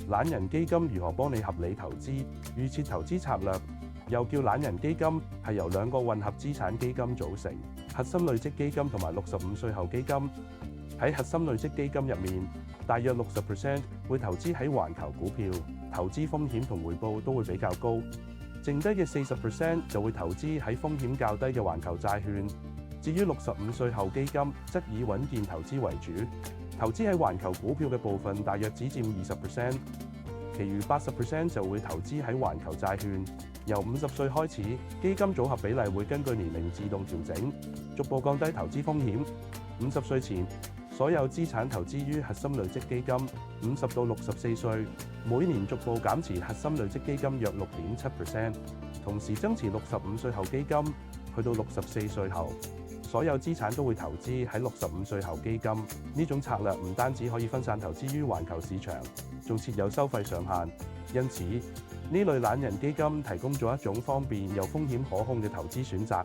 懶人基金如何幫你合理投資？預設投資策略，又叫懶人基金，係由兩個混合資產基金組成，核心累積基金同埋65歲後基金。喺核心累積基金入面，大約60% 會投資喺環球股票，投資風險同回報都會比較高。剩低嘅40% 就會投資喺風險較低嘅環球債券。至於65歲後基金，則以穩健投資為主，投資喺環球股票嘅部分大約只佔20%，其餘80% 就會投資喺環球債券。由50歲開始，基金組合比例會根據年齡自動調整，逐步降低投資風險。50歲前，所有資產投資於核心累積基金；50到64歲，每年逐步減持核心累積基金約6.7%，同時增持65歲後基金，去到64歲後，所有資產都會投資喺65歲後基金。呢種策略唔單止可以分散投資於環球市場，仲設有收費上限。因此，呢類懶人基金提供咗一種方便又風險可控嘅投資選擇。